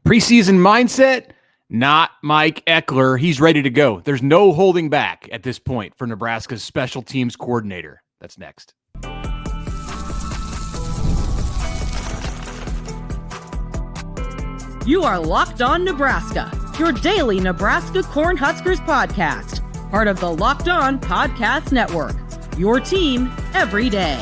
Preseason mindset, not Mike Ekeler. He's ready to go. There's no holding back at this point for Nebraska's special teams coordinator. That's next. You are Locked On Nebraska, your daily Nebraska Cornhuskers podcast, part of the Locked On Podcast Network, your team every day.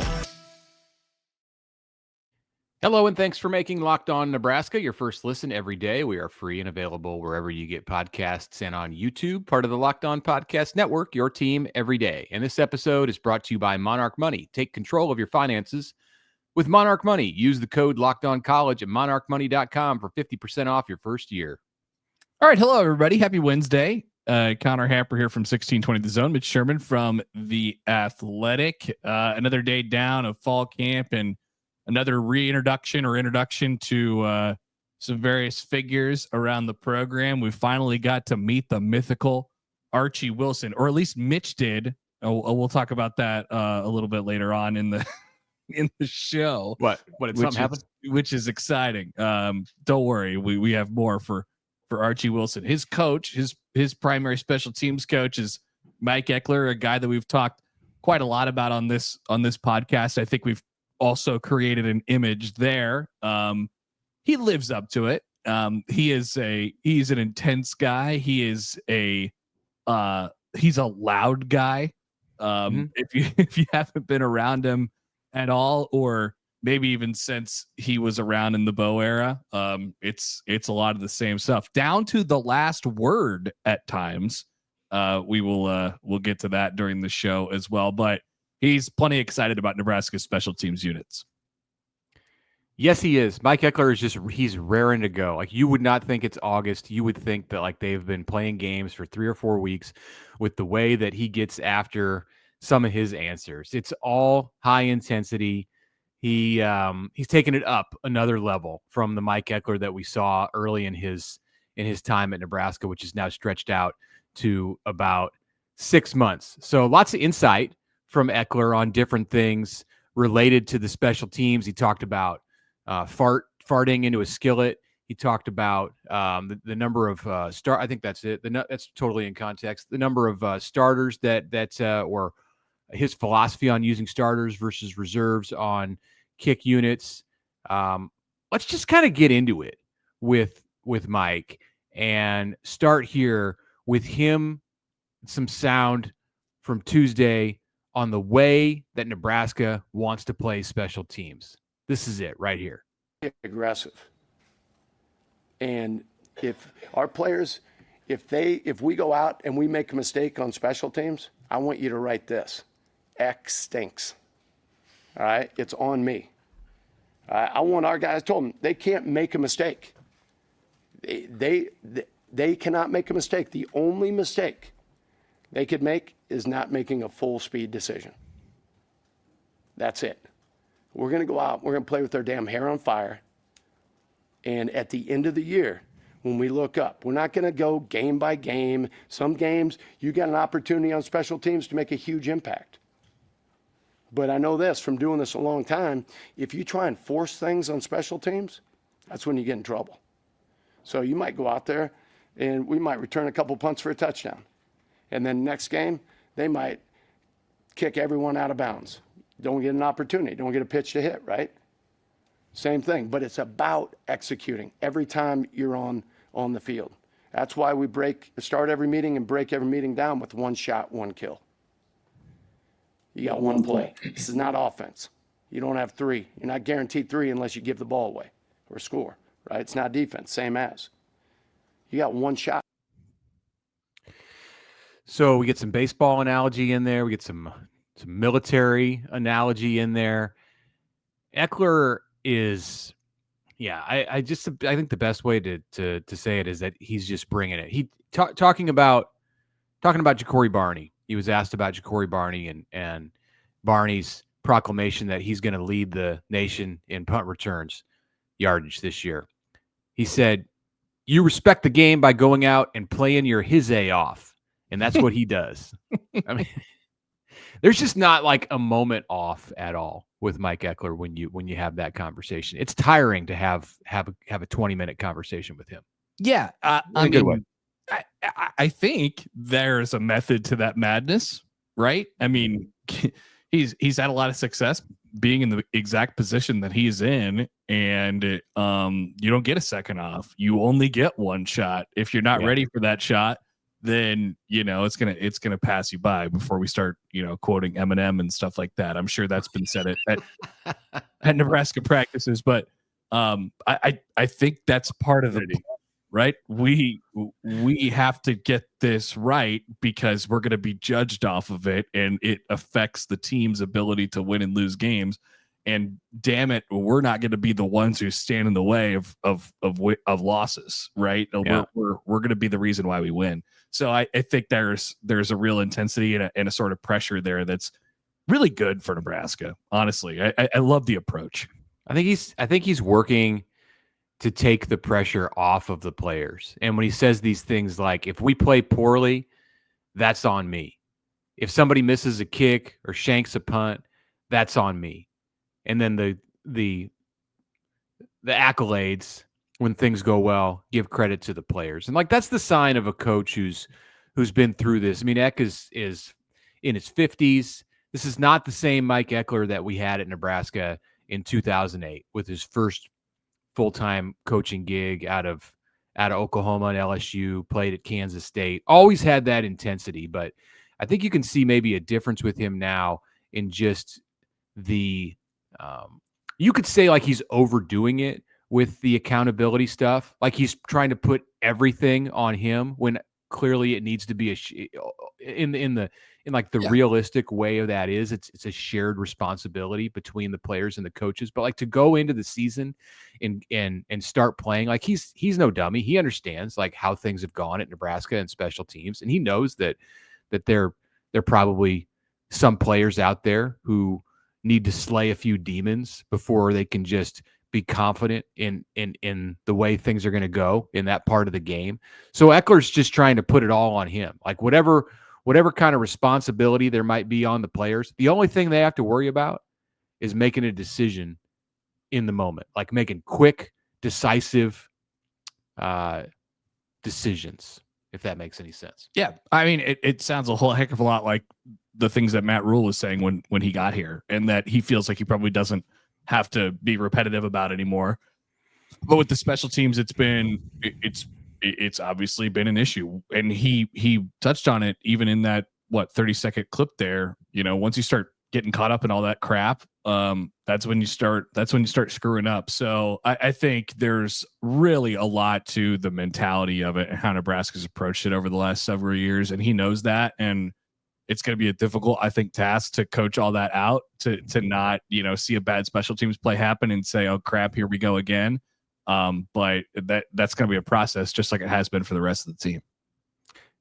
Hello, and thanks for making Locked On Nebraska your first listen every day. We are free and available wherever you get podcasts and on YouTube, part of the Locked On Podcast Network, your team every day. And this episode is brought to you by Monarch Money. Take control of your finances with Monarch Money. Use the code LOCKEDONCollege at monarchmoney.com for 50% off your first year. All right. Hello, everybody. Happy Wednesday. Connor Happer here from 1620 The Zone. Mitch Sherman from The Athletic. Another day down of fall camp and another introduction to some various figures around the program. We finally got to meet the mythical Archie Wilson, or at least Mitch did. We'll talk about that a little bit later on in the show. What did something happen? Which is exciting. Don't worry, we have more for Archie Wilson. His coach, his primary special teams coach is Mike Ekeler, a guy that we've talked quite a lot about on this podcast. I think we've also created an image there. He lives up to it. He's an intense guy. He's a loud guy. If you haven't been around him at all, or maybe even since he was around in the Bo era, it's a lot of the same stuff, down to the last word at times. We'll get to that during the show as well, but he's plenty excited about Nebraska's special teams units. Yes, he is. Mike Ekeler is he's raring to go. Like, you would not think it's August. You would think that like they've been playing games for 3 or 4 weeks with the way that he gets after some of his answers. It's all high intensity. He's taken it up another level from the Mike Ekeler that we saw early in his time at Nebraska, which is now stretched out to about 6 months. So lots of insight from Eckler on different things related to the special teams. He talked about farting into a skillet. He talked about the number of I think that's it. That's totally in context. The number of starters or his philosophy on using starters versus reserves on kick units. Let's just kind of get into it with Mike and start here with him. Some sound from Tuesday on the way that Nebraska wants to play special teams. This is it right here. Aggressive. And if our players, if we go out and we make a mistake on special teams, I want you to write this: X stinks. All right? It's on me. All right? I want our guys, told them they can't make a mistake. They cannot make a mistake. The only mistake they could make is not making a full speed decision. That's it. We're going to go out, we're going to play with our damn hair on fire. And at the end of the year, when we look up, we're not going to go game by game. Some games, you get an opportunity on special teams to make a huge impact. But I know this from doing this a long time, if you try and force things on special teams, that's when you get in trouble. So you might go out there and we might return a couple punts for a touchdown. And then next game, they might kick everyone out of bounds. Don't get an opportunity. Don't get a pitch to hit, right? Same thing. But it's about executing every time you're on the field. That's why we start every meeting and break every meeting down with 1 shot, 1 kill. You got 1 play. This is not offense. You don't have 3. You're not guaranteed 3 unless you give the ball away or score, right? It's not defense, same as. You got 1 shot. So we get some baseball analogy in there. We get some military analogy in there. Eckler is, I think the best way to say it is that he's just bringing it. He talking about Ja'Cory Barney. He was asked about Ja'Cory Barney and Barney's proclamation that he's going to lead the nation in punt returns yardage this year. He said, "You respect the game by going out and playing your his A off." And that's what he does. I mean, There's just not like a moment off at all with Mike Ekeler when you have that conversation. It's tiring to have a 20-minute conversation with him. Yeah, In a good way. I think there's a method to that madness, right? I mean, he's had a lot of success being in the exact position that he's in, and you don't get a second off. You only get one shot. If you're not ready for that shot, then it's gonna pass you by before we start quoting Eminem and stuff like that. I'm sure that's been said at Nebraska practices, but I think that's part of the right. We have to get this right because we're going to be judged off of it, and it affects the team's ability to win and lose games. And damn it, we're not going to be the ones who stand in the way of losses, right? Yeah. We're going to be the reason why we win. So I think there's a real intensity and a sort of pressure there that's really good for Nebraska. Honestly, I love the approach. I think he's working to take the pressure off of the players. And when he says these things like, if we play poorly, that's on me. If somebody misses a kick or shanks a punt, that's on me. And then the accolades when things go well, give credit to the players. And like that's the sign of a coach who's been through this. I mean, Eck is in his 50s. This is not the same Mike Ekeler that we had at Nebraska in 2008 with his first full-time coaching gig out of Oklahoma and LSU, played at Kansas State, always had that intensity. But I think you can see maybe a difference with him now in just you could say like he's overdoing it with the accountability stuff. Like he's trying to put everything on him when clearly it needs to be in realistic way of that is it's a shared responsibility between the players and the coaches. But like to go into the season and start playing, like he's no dummy. He understands like how things have gone at Nebraska and special teams, and he knows that there probably some players out there who need to slay a few demons before they can just be confident in the way things are going to go in that part of the game. So Eckler's just trying to put it all on him. Like whatever kind of responsibility there might be on the players, the only thing they have to worry about is making a decision in the moment, like making quick, decisive decisions, if that makes any sense. Yeah. I mean, it sounds a whole heck of a lot like the things that Matt Rule was saying when he got here, and that he feels like he probably doesn't have to be repetitive about anymore. But with the special teams, it's obviously been an issue, and he touched on it even in that 30-second clip there. Once you start getting caught up in all that crap, that's when you start screwing up. So I think there's really a lot to the mentality of it and how Nebraska's approached it over the last several years, and he knows that. And it's going to be a difficult, I think, task to coach all that out, to not, see a bad special teams play happen and say, oh crap, here we go again. But that's going to be a process, just like it has been for the rest of the team.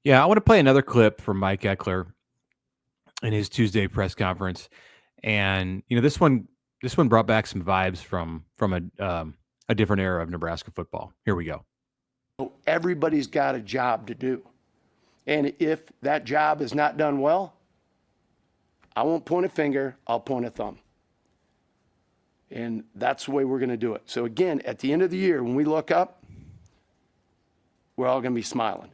Yeah, I want to play another clip from Mike Ekeler in his Tuesday press conference, and this one brought back some vibes from a different era of Nebraska football. Here we go. Everybody's got a job to do. And if that job is not done well, I won't point a finger, I'll point a thumb. And that's the way we're going to do it. So again, at the end of the year, when we look up, we're all going to be smiling.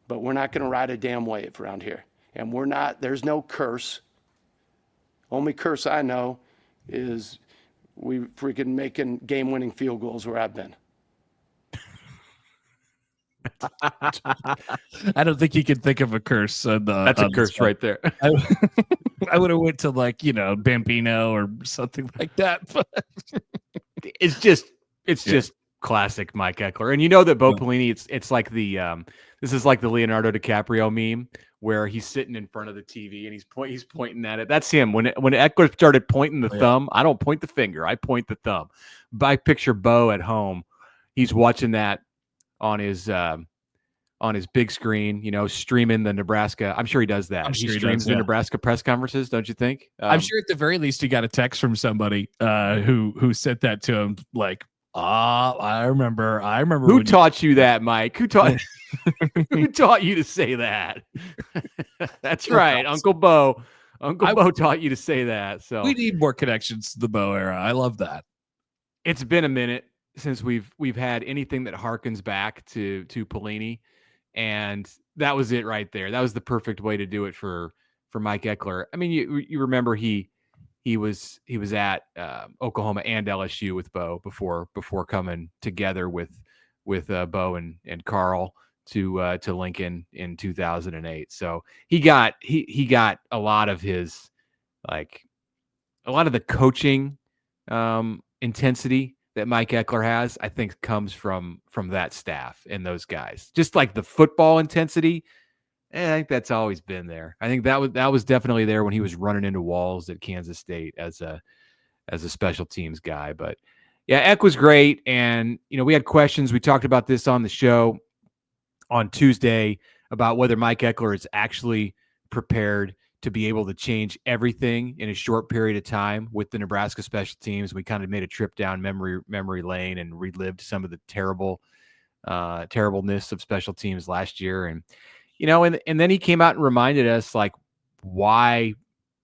But we're not going to ride a damn wave around here. And there's no curse. Only curse I know is we freaking making game-winning field goals where I've been. I don't think you could think of a curse. That's a curse right there. I would have went to Bambino or something like that. But it's just classic Mike Ekeler. And that Bo Pelini, it's like this is like the Leonardo DiCaprio meme where he's sitting in front of the TV and he's pointing at it. That's him. When Ekeler started pointing the thumb, I don't point the finger, I point the thumb. But I picture Bo at home. He's watching that on his big screen, streaming the Nebraska. I'm sure he does that. He streams the Nebraska press conferences, don't you think? I'm sure at the very least he got a text from somebody who sent that to him, like, I remember. Who taught you that, Mike? Who taught you to say that? That's right, Uncle Bo. Uncle Bo taught you to say that. So we need more connections to the Bo era. I love that. It's been a minute since we've had anything that harkens back to Pelini, and that was it right there. That was the perfect way to do it for Mike Ekeler. I mean, you remember he was at Oklahoma and LSU with Bo before coming together with Bo and Carl to Lincoln in 2008. So he got a lot of his, like, a lot of the coaching intensity that Mike Ekeler has, I think, comes from that staff and those guys. Just like the football intensity, I think that's always been there. I think that was definitely there when he was running into walls at Kansas State as a special teams guy. But yeah, Eck was great, and we had questions. We talked about this on the show on Tuesday about whether Mike Ekeler is actually prepared to be able to change everything in a short period of time with the Nebraska special teams. We kind of made a trip down memory lane and relived some of the terribleness of special teams last year. And, and then he came out and reminded us, like, why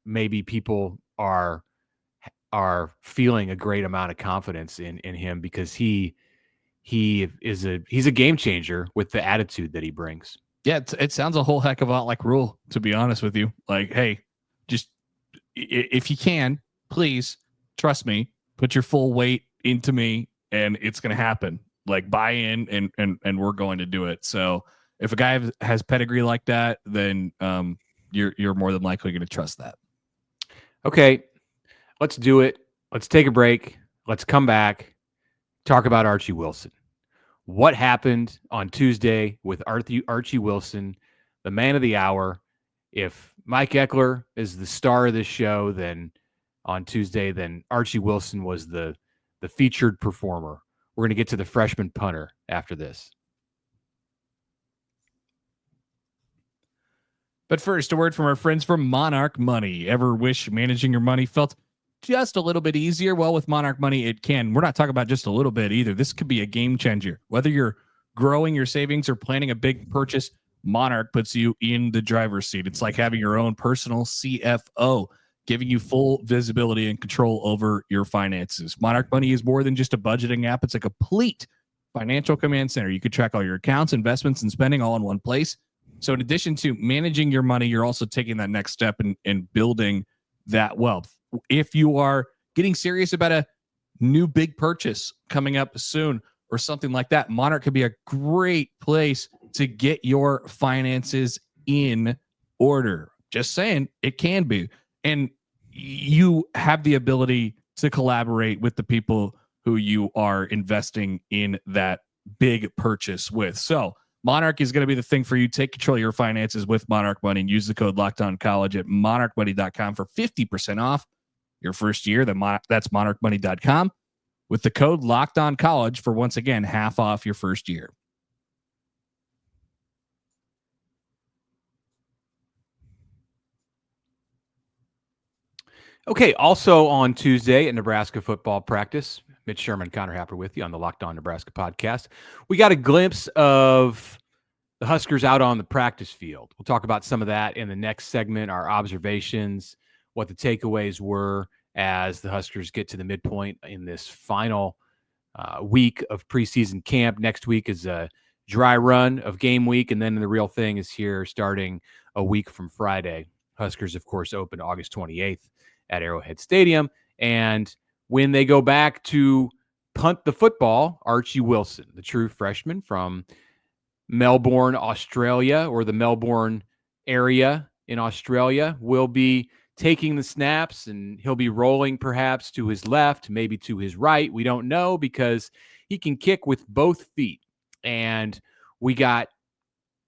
maybe people are feeling a great amount of confidence in him, because he's a game changer with the attitude that he brings. Yeah, it sounds a whole heck of a lot like Rule, to be honest with you. Like, hey, just if you can, please trust me, put your full weight into me, and it's going to happen. Like, buy in, and we're going to do it. So if a guy has pedigree like that, then you're more than likely going to trust that. Okay, let's do it. Let's take a break. Let's come back, talk about Archie Wilson. What happened on Tuesday with Archie Wilson, the man of the hour? If Mike Ekeler is the star of this show, then on Tuesday, then Archie Wilson was the featured performer. We're going to get to the freshman punter after this. But first, a word from our friends from Monarch Money. Ever wish managing your money felt just a little bit easier? Well, with Monarch Money, it can. We're not talking about just a little bit either. This could be a game changer. Whether you're growing your savings or planning a big purchase, Monarch puts you in the driver's seat. It's like having your own personal CFO, giving you full visibility and control over your finances. Monarch Money is more than just a budgeting app. It's a complete financial command center. You could track all your accounts, investments, and spending all in one place. So in addition to managing your money, you're also taking that next step in building that wealth. If you are getting serious about a new big purchase coming up soon or something like that, Monarch could be a great place to get your finances in order. Just saying, it can be. And you have the ability to collaborate with the people who you are investing in that big purchase with. So Monarch is going to be the thing for you. Take control of your finances with Monarch Money and use the code LOCKEDONCollege at monarchmoney.com for 50% off your first year. That's monarchmoney.com with the code LOCKEDONCollege for, once again, half off your first year. Okay, also on Tuesday at Nebraska football practice, Mitch Sherman, Connor Happer with you on the Locked On Nebraska podcast. We got a glimpse of the Huskers out on the practice field. We'll talk about some of that in the next segment, our observations, what the takeaways were as the Huskers get to the midpoint in this final week of preseason camp. Next week is a dry run of game week, and then the real thing is here starting a week from Friday. Huskers, of course, open August 28th at Arrowhead Stadium. And when they go back to punt the football, Archie Wilson, the true freshman from Melbourne, Australia, or the Melbourne area in Australia, will be taking the snaps, and he'll be rolling perhaps to his left, maybe to his right. We don't know, because he can kick with both feet. And we got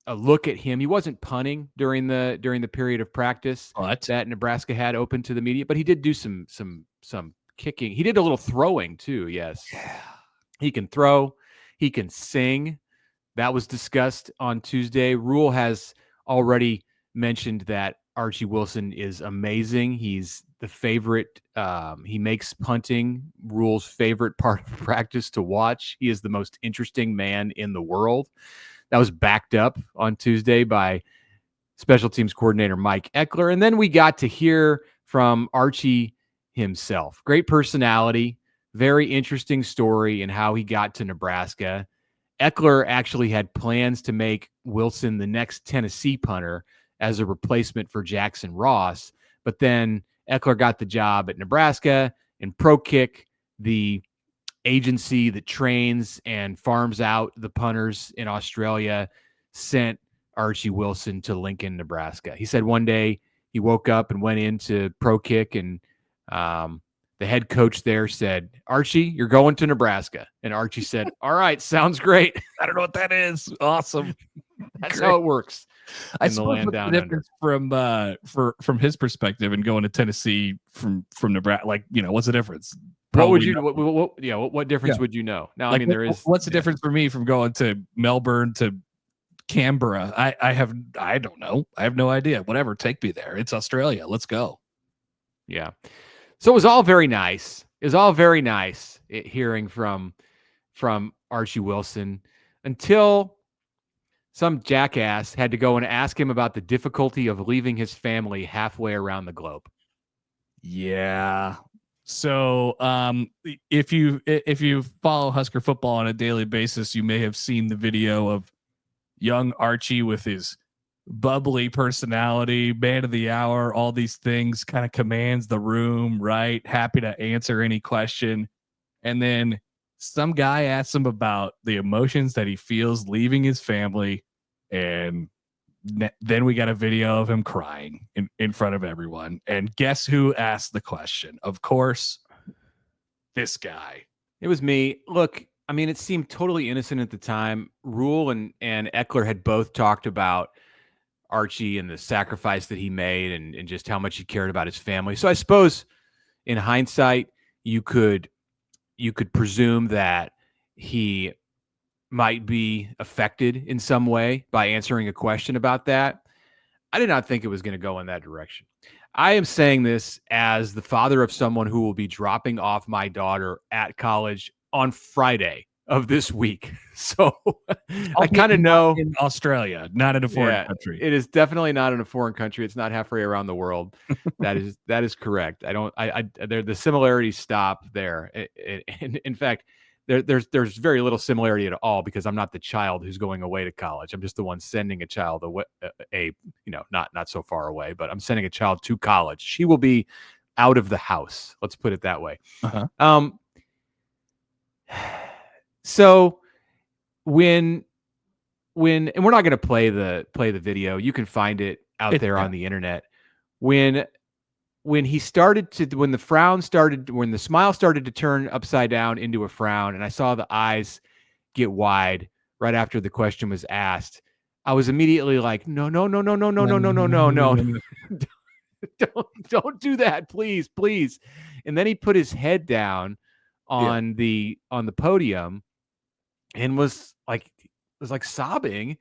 a look at him. He wasn't punting during the period of practice that Nebraska had open to the media, but he did do some kicking. He did a little throwing too. Yes. Yeah. He can throw, he can sing. That was discussed on Tuesday. Rule has already mentioned that Archie Wilson is amazing. He's the favorite. He makes punting Rule's favorite part of practice to watch. He is the most interesting man in the world. That was backed up on Tuesday by special teams coordinator Mike Ekeler. And then we got to hear from Archie himself. Great personality, very interesting story in how he got to Nebraska. Eckler actually had plans to make Wilson the next Tennessee punter as a replacement for Jackson Ross. But then Eckler got the job at Nebraska, and ProKick, the agency that trains and farms out the punters in Australia, sent Archie Wilson to Lincoln, Nebraska. He said one day he woke up and went into ProKick, and the head coach there said, "Archie, you're going to Nebraska." And Archie said, "All right, sounds great." I don't know what that is. Awesome. That's how it works. I in the land suppose down the under. difference from his perspective and going to Tennessee from Nebraska, like, what's the difference? What would Probably you? What difference would you know? Now, like, I mean, there is. What's the difference for me from going to Melbourne to Canberra? I don't know. I have no idea. Whatever, take me there. It's Australia. Let's go. Yeah. So it was all very nice. It was all very nice hearing from Archie Wilson until some jackass had to go and ask him about the difficulty of leaving his family halfway around the globe. Yeah. So if you follow Husker football on a daily basis, you may have seen the video of young Archie with his bubbly personality, man of the hour, all these things, kind of commands the room, right? Happy to answer any question. And then some guy asks him about the emotions that he feels leaving his family. And then we got a video of him crying in front of everyone. And guess who asked the question? Of course, this guy. It was me. Look, I mean, it seemed totally innocent at the time. Rule and Eckler had both talked about Archie and the sacrifice that he made and just how much he cared about his family. So I suppose in hindsight, you could presume that he might be affected in some way by answering a question about that. I did not think it was going to go in that direction. I am saying this as the father of someone who will be dropping off my daughter at college on Friday of this week. So I kind of know in Australia, not in a foreign country. It is definitely not in a foreign country. It's not halfway around the world. That is correct. The similarities stop there. In fact, there's very little similarity at all because I'm not the child who's going away to college. I'm just the one sending a child away, not so far away, but I'm sending a child to college. She will be out of the house. Let's put it that way. Uh-huh. So when and we're not going to play the video, you can find it out there on the internet. When the smile started to turn upside down into a frown, and I saw the eyes get wide right after the question was asked, I was immediately like, no. Don't do that, please. And then he put his head down on the podium and was like sobbing,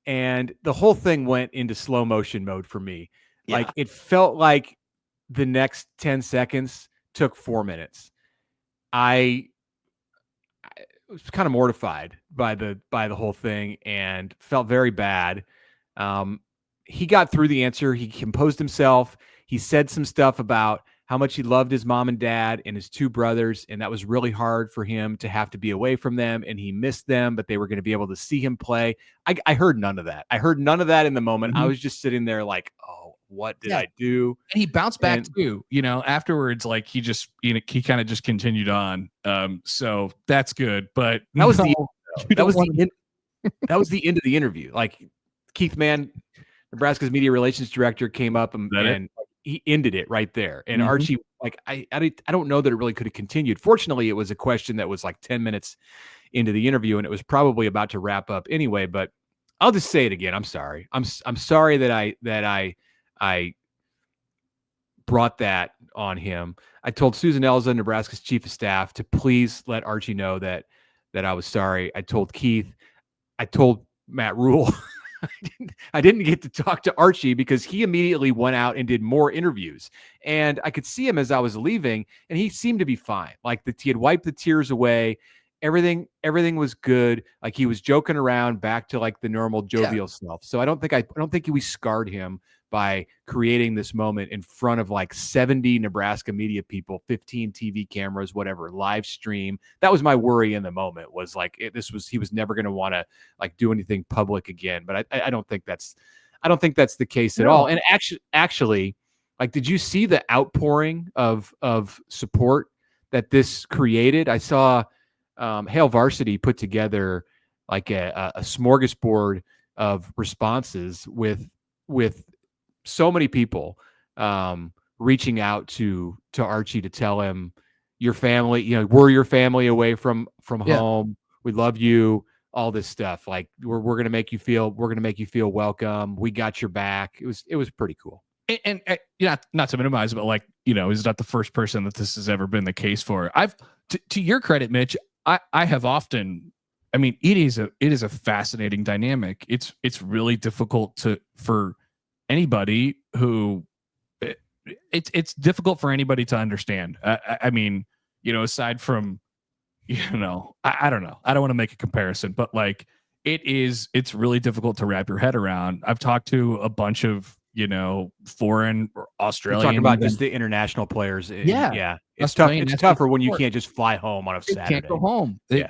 and the whole thing went into slow motion mode for me. Yeah. Like it felt like the next 10 seconds took 4 minutes. I was kind of mortified by the whole thing and felt very bad. He got through the answer. He composed himself. He said some stuff about how much he loved his mom and dad and his two brothers, and that was really hard for him to have to be away from them, and he missed them, but they were going to be able to see him play. I heard none of that. I heard none of that in the moment. Mm-hmm. I was just sitting there like, oh, what did I do? And he bounced back too, afterwards, like he just, he kind of just continued on. So that's good, but that was that was the end of the interview. Like Keith Mann, Nebraska's media relations director, came up and he ended it right there. And mm-hmm. Archie, like, I don't know that it really could have continued. Fortunately, it was a question that was like 10 minutes into the interview, and it was probably about to wrap up anyway. But I'll just say it again. I'm sorry. I'm sorry that I brought that on him. I told Susan Elza, Nebraska's chief of staff, to please let Archie know that I was sorry. I told Keith. I told Matt Rule. I didn't get to talk to Archie because he immediately went out and did more interviews, and I could see him as I was leaving, and he seemed to be fine. Like he had wiped the tears away, everything was good. Like he was joking around back to like the normal jovial self. So I don't think we scarred him by creating this moment in front of like 70 Nebraska media people, 15 TV cameras, whatever, live stream. That was my worry in the moment, was like he was never going to want to like do anything public again. But I don't think that's the case at all. And actually, like, did you see the outpouring of support that this created? I saw Hail Varsity put together like a smorgasbord of responses with so many people reaching out to Archie to tell him, your family, we're your family away from home. We love you. All this stuff. Like we're going to make you feel welcome. We got your back. It was pretty cool. And not to minimize, but like, is not the first person that this has ever been the case for. To your credit, Mitch, I have often, it is a fascinating dynamic. It's really difficult for anybody who it's difficult for anybody to understand. Aside from, I don't know. I don't want to make a comparison, but like it's really difficult to wrap your head around. I've talked to a bunch of, foreign or Australian. You're talking about just the international players. Yeah. It's tough. It's tougher when you can't just fly home on a Saturday. They can't go home. They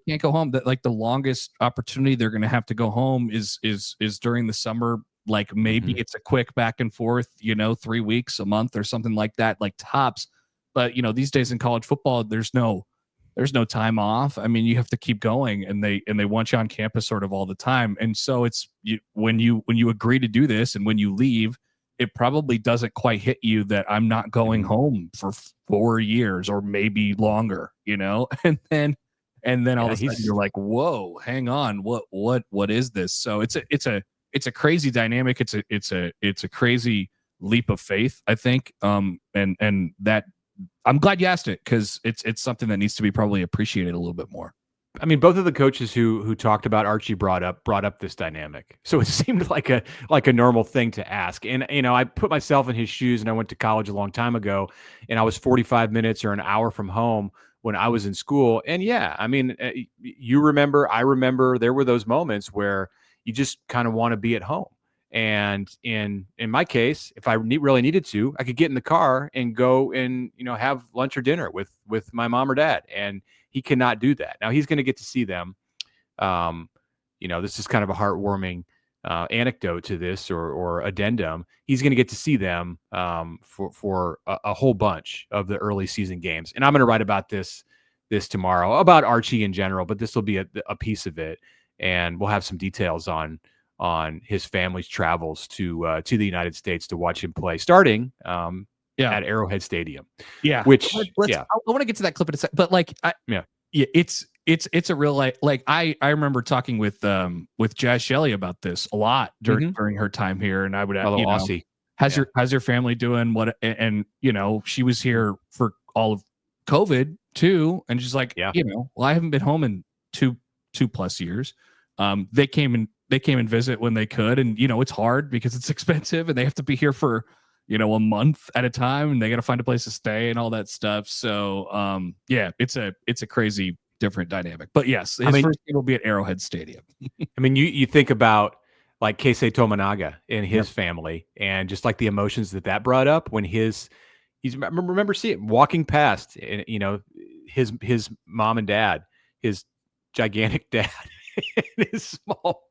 can't go home. That like the longest opportunity they're going to have to go home is during the summer. Like maybe it's a quick back and forth, 3 weeks, a month or something like that, like tops. But, these days in college football, there's no time off. You have to keep going, and they want you on campus sort of all the time. And so it's when you agree to do this and when you leave, it probably doesn't quite hit you that I'm not going home for 4 years or maybe longer, and then all of a sudden you're like, whoa, hang on, what is this? So it's a crazy dynamic. It's a crazy leap of faith, I think. And that I'm glad you asked it, because it's something that needs to be probably appreciated a little bit more. Both of the coaches who talked about Archie brought up this dynamic. So it seemed like a normal thing to ask. And, I put myself in his shoes, and I went to college a long time ago, and I was 45 minutes or an hour from home when I was in school. And you remember, I remember, there were those moments where you just kind of want to be at home. And in my case, if I really needed to, I could get in the car and go and, have lunch or dinner with my mom or dad. And he cannot do that. Now he's going to get to see them. This is kind of a heartwarming anecdote to this or addendum. He's going to get to see them for a whole bunch of the early season games. And I'm going to write about this tomorrow, about Archie in general, but this will be a piece of it. And we'll have some details on his family's travels to the United States to watch him play, starting at Arrowhead Stadium. Yeah, which I want to get to that clip in a second, but like, it's a real like I remember talking with Jazz Shelley about this a lot during her time here, and I would Aussie. How's your family doing? What and she was here for all of COVID too, and she's like, well, I haven't been home in two plus years. They came and visit when they could, and it's hard because it's expensive, and they have to be here for a month at a time, and they got to find a place to stay and all that stuff. So it's a crazy different dynamic. But yes, his first game will be at Arrowhead Stadium. You think about like Keisei Tominaga and his family, and just like the emotions that brought up when remember seeing walking past, and his mom and dad, his gigantic dad. His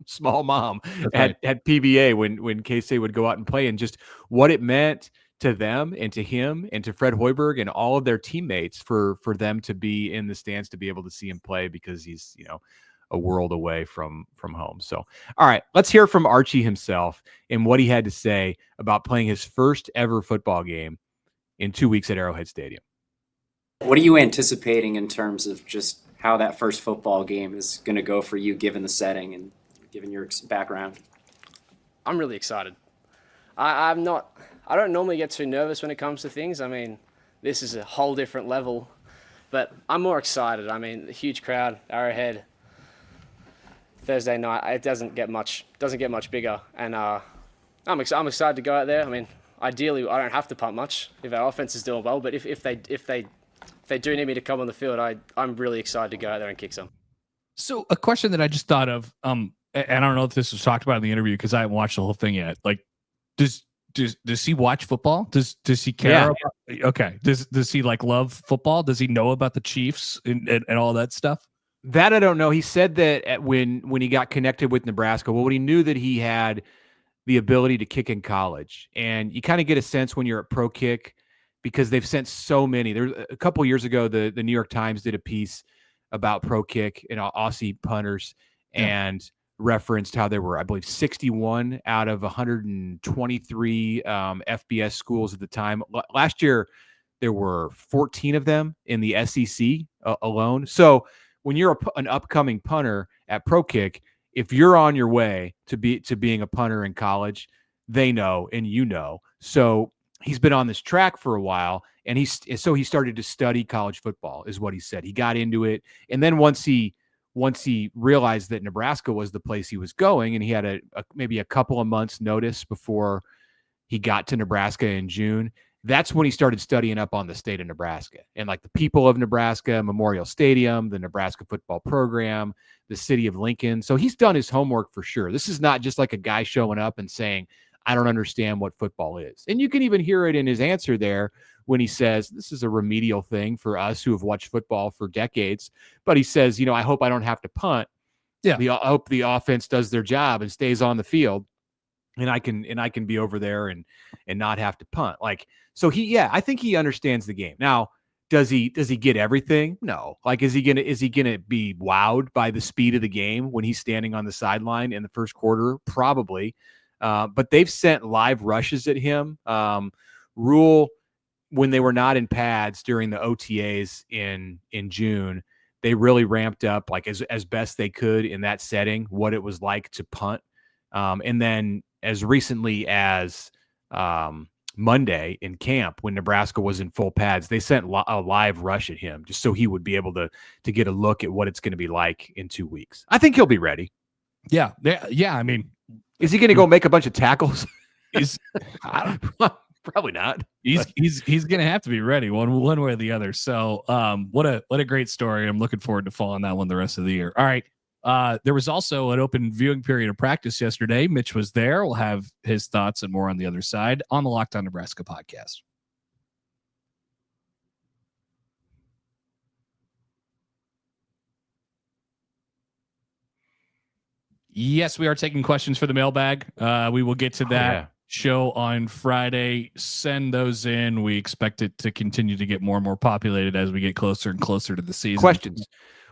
small mom at PBA when Casey would go out and play, and just what it meant to them and to him and to Fred Hoiberg and all of their teammates for them to be in the stands, to be able to see him play, because he's a world away from home. So all right, let's hear from Archie himself and what he had to say about playing his first ever football game in 2 weeks at Arrowhead Stadium. What are you anticipating in terms of just how that first football game is going to go for you, given the setting and given your background? I'm really excited. I don't normally get too nervous when it comes to things. This is a whole different level, but I'm more excited. The huge crowd, Arrowhead, Thursday night. It doesn't get much bigger, and I'm excited to go out there. Ideally, I don't have to punt much if our offense is doing well, but if they they do need me to come on the field, I'm really excited to go out there and kick some. So a question that I just thought of, and I don't know if this was talked about in the interview because I haven't watched the whole thing yet. Like, does he watch football? Does he care? Yeah. About, okay. Does he like love football? Does he know about the Chiefs and all that stuff? That I don't know. He said that when he got connected with Nebraska, well, when he knew that he had the ability to kick in college, and you kind of get a sense when you're at Pro Kick because they've sent so many. There's a couple years ago, the New York Times did a piece about Pro Kick and Aussie punters and referenced how there were, I believe, 61 out of 123 FBS schools at the time. Last year, there were 14 of them in the SEC alone. So when you're an upcoming punter at Pro Kick, if you're on your way to being a punter in college, they know and you know. So he's been on this track for a while, and he started to study college football, is what he said. He got into it, and then once he realized that Nebraska was the place he was going, and he had maybe a couple of months notice before he got to Nebraska in June, that's when he started studying up on the state of Nebraska and like the people of Nebraska, Memorial Stadium, the Nebraska football program, the city of Lincoln. So he's done his homework for sure. This is not just like a guy showing up and saying, I don't understand what football is. And you can even hear it in his answer there when he says, this is a remedial thing for us who have watched football for decades. But he says, I hope I don't have to punt. Yeah. I hope the offense does their job and stays on the field. And I can be over there and not have to punt. Like, so I think he understands the game. Now, does he get everything? No. Like, is he gonna be wowed by the speed of the game when he's standing on the sideline in the first quarter? Probably. But they've sent live rushes at him. Rule, when they were not in pads during the OTAs in June, they really ramped up like as best they could in that setting, what it was like to punt. And then as recently as Monday in camp, when Nebraska was in full pads, they sent a live rush at him just so he would be able to get a look at what it's going to be like in 2 weeks. I think he'll be ready. Yeah. I mean, is he going to go make a bunch of tackles? Probably not. He's going to have to be ready one way or the other. So what a great story. I'm looking forward to following that one the rest of the year. All right. There was also an open viewing period of practice yesterday. Mitch was there. We'll have his thoughts and more on the other side on the Locked On Nebraska podcast. Yes, we are taking questions for the mailbag. We will get to that show on Friday. Send those in. We expect it to continue to get more and more populated as we get closer and closer to the season. Questions.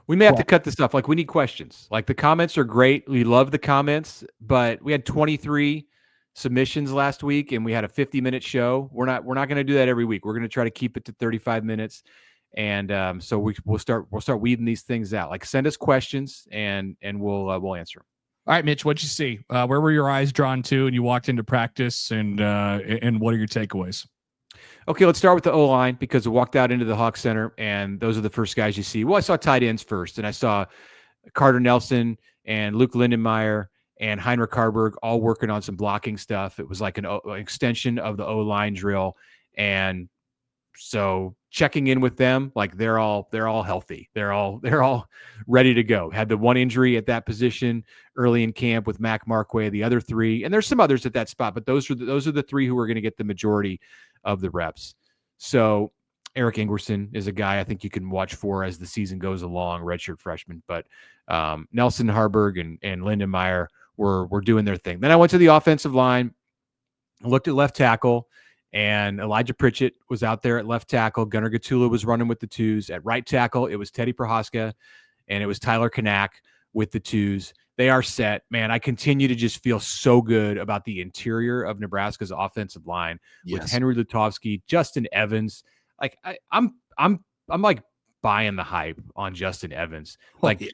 We may have to cut this off. Like, we need questions. Like, the comments are great. We love the comments, but we had 23 submissions last week and we had a 50-minute show. We're not going to do that every week. We're going to try to keep it to 35 minutes. And so we'll start weeding these things out. Like, send us questions and we'll answer them. All right, Mitch, what'd you see? Where were your eyes drawn to and you walked into practice, and what are your takeaways? Okay, let's start with the O-line because I walked out into the Hawk Center, and those are the first guys you see. Well, I saw tight ends first, and I saw Carter Nelson and Luke Lindenmeyer and Heinrich Harburg all working on some blocking stuff. It was like an extension of the O-line drill, and so checking in with them, like they're all healthy. They're all ready to go. Had the one injury at that position early in camp with Mac Markway, the other three, and there's some others at that spot, but those are the three who are going to get the majority of the reps. So Eric Ingerson is a guy I think you can watch for as the season goes along, redshirt freshman. But Nelson, Harburg, and Lindenmeyer were doing their thing. Then I went to the offensive line, looked at left tackle, and Elijah Pritchett was out there at left tackle. Gunnar Gatula was running with the twos. At right tackle, it was Teddy Prohaska, and it was Tyler Kanak with the twos. They are set, man. I continue to just feel so good about the interior of Nebraska's offensive line with Henry Lutovsky, Justin Evans. Like I'm like buying the hype on Justin Evans. Like,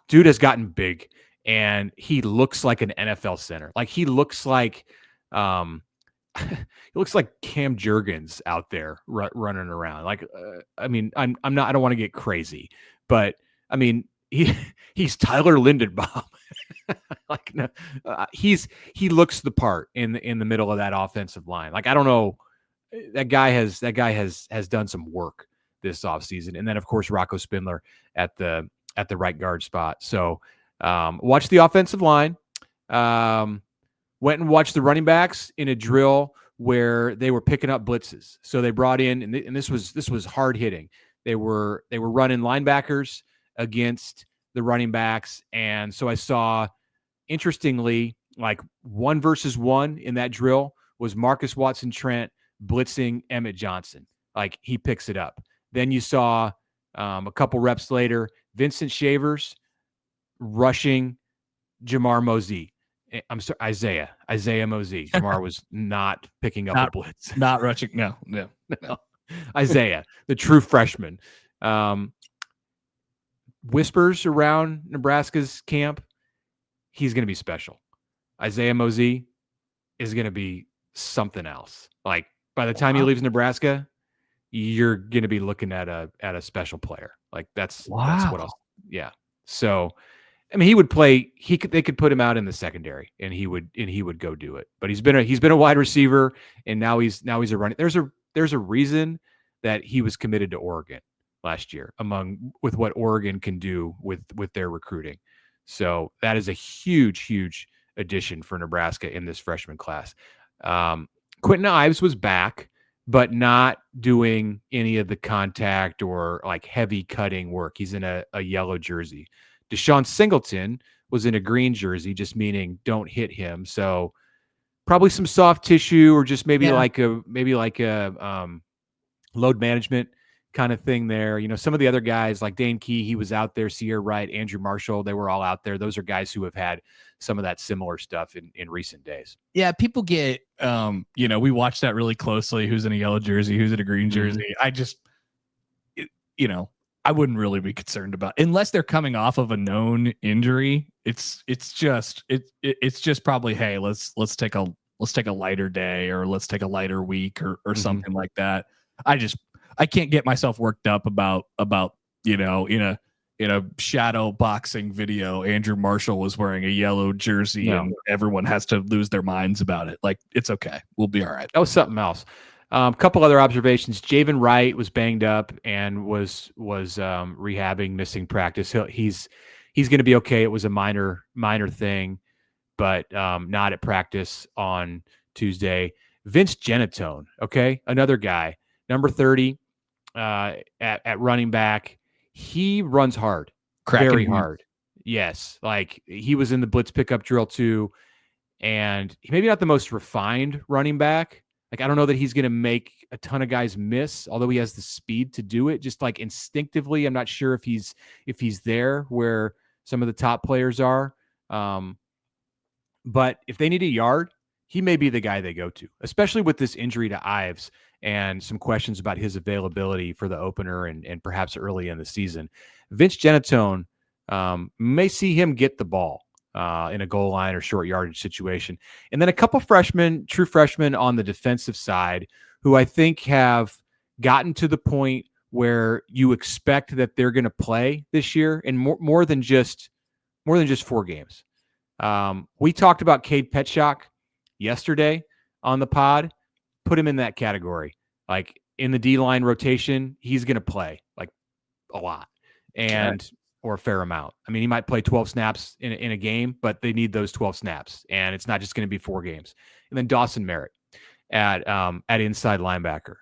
dude has gotten big, and he looks like an NFL center. Like, he looks like he looks like Cam Jurgens out there running around. Like, I mean, I don't want to get crazy, but I mean, he's Tyler Lindenbaum. Like, no, he looks the part in the middle of that offensive line. Like, I don't know, that guy has done some work this offseason. And then, of course, Rocco Spindler at the right guard spot. So watch the offensive line. Went and watched the running backs in a drill where they were picking up blitzes. So they brought in, and this was hard hitting. They were running linebackers against the running backs. And so I saw, interestingly, like 1-versus-1 in that drill was Marcus Watson-Trent blitzing Emmett Johnson. Like, he picks it up. Then you saw a couple reps later, Vincent Shavers rushing Jamar Mosey. I'm sorry, Isaiah Mosey. Jamar was not picking up a blitz. Not rushing. No. Isaiah, the true freshman. Whispers around Nebraska's camp, he's going to be special. Isaiah Mosey is going to be something else. Like, by the time he leaves Nebraska, you're going to be looking at a special player. Like, that's what else. Yeah. So, I mean, he would play. They could put him out in the secondary, and he would go do it. But he's been a wide receiver, and now he's a running. There's a reason that he was committed to Oregon last year, with what Oregon can do with their recruiting. So that is a huge addition for Nebraska in this freshman class. Quentin Ives was back, but not doing any of the contact or like heavy cutting work. He's in a yellow jersey. Deshaun Singleton was in a green jersey, just meaning don't hit him. So probably some soft tissue, or just maybe like a load management kind of thing there. You know, some of the other guys like Dane Key, he was out there. Sierra Wright, Andrew Marshall, they were all out there. Those are guys who have had some of that similar stuff in recent days. Yeah, people get, we watch that really closely. Who's in a yellow jersey? Who's in a green jersey? I just, I wouldn't really be concerned about, unless they're coming off of a known injury. It's just probably, hey, let's take a lighter day, or let's take a lighter week, or something like that. I can't get myself worked up about in a shadow boxing video, Andrew Marshall was wearing a yellow jersey and everyone has to lose their minds about it. Like, it's okay. We'll be all right. That was something else. A couple other observations. Javen Wright was banged up and was rehabbing, missing practice. He's going to be okay. It was a minor thing, but not at practice on Tuesday. Vince Genatone, okay, another guy, number 30 at running back. He runs hard, very hard. Yes, like he was in the blitz pickup drill too, and he maybe not the most refined running back. Like, I don't know that he's going to make a ton of guys miss, although he has the speed to do it. Just like instinctively, I'm not sure if he's there where some of the top players are. But if they need a yard, he may be the guy they go to, especially with this injury to Ives and some questions about his availability for the opener and perhaps early in the season. Vince Genatone may see him get the ball in a goal line or short yardage situation. And then a couple true freshmen on the defensive side who I think have gotten to the point where you expect that they're going to play this year, and more than just 4 games. We talked about Cade Petschak yesterday on the pod. Put him in that category. Like, in the D-line rotation, he's going to play like a lot or a fair amount. I mean, he might play 12 snaps in a game, but they need those 12 snaps, and it's not just going to be 4 games. And then Dawson Merritt at inside linebacker.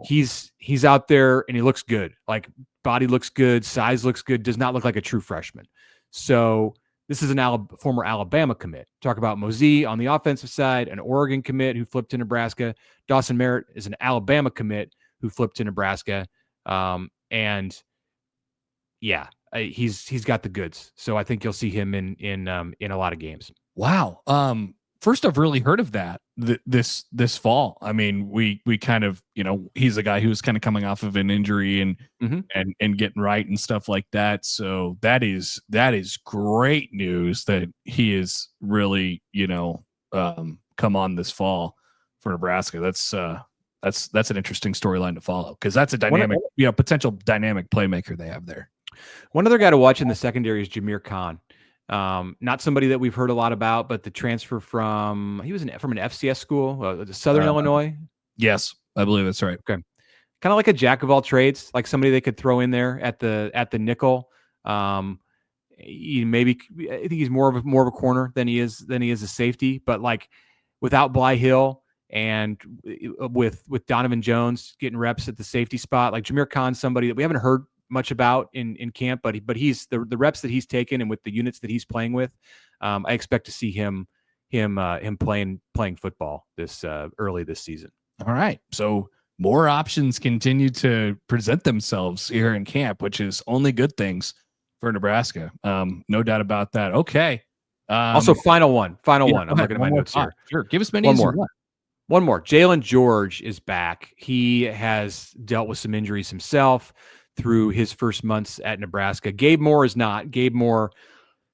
He's out there and he looks good. Like, body looks good, size looks good, does not look like a true freshman. So this is an former Alabama commit. Talk about Mosey on the offensive side, an Oregon commit who flipped to Nebraska. Dawson Merritt is an Alabama commit who flipped to Nebraska. And yeah, he's got the goods. So I think you'll see him in a lot of games. Wow. First I've really heard of that this fall. I mean, we kind of, he's a guy who's kind of coming off of an injury and getting right and stuff like that. So that is great news that he is really, come on this fall for Nebraska. That's an interesting storyline to follow, because that's a dynamic, potential dynamic playmaker they have there. One other guy to watch in the secondary is Jameer Khan. Not somebody that we've heard a lot about, but the transfer from an FCS school, Southern Illinois. Yes, I believe that's right. Okay. kind of like a jack of all trades, like somebody they could throw in there at the nickel. Maybe I think he's more of a corner than he is a safety, but like without Bly Hill and with Donovan Jones getting reps at the safety spot, like Jameer Khan's somebody that we haven't heard much about in camp, but he's the reps that he's taken and with the units that he's playing with, I expect to see him playing football this early this season. All right, so more options continue to present themselves here in camp, which is only good things for Nebraska. No doubt about that. Okay. Also, final one. I'm looking at my notes here. Sure, give us many. One more. Jalen George is back. He has dealt with some injuries himself through his first months at Nebraska. Gabe Moore is not. Gabe Moore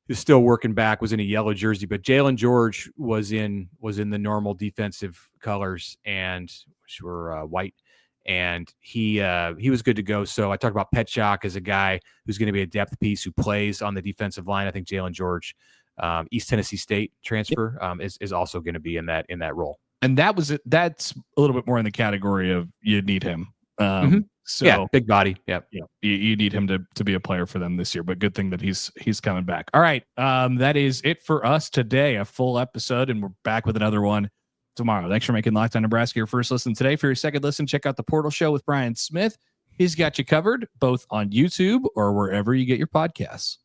is still working back, was in a yellow jersey, but Jalen George was in the normal defensive colors, and which were white, and he was good to go. So I talked about Petchak as a guy who's going to be a depth piece who plays on the defensive line. I think Jalen George, East Tennessee State transfer, is also going to be in that role. And that's a little bit more in the category of you need him. So yeah, big body. Yeah. You need him to be a player for them this year, but good thing that he's coming back. All right. That is it for us today. A full episode, and we're back with another one tomorrow. Thanks for making Locked On Nebraska your first listen today. For your second listen, check out the Portal Show with Brian Smith. He's got you covered both on YouTube or wherever you get your podcasts.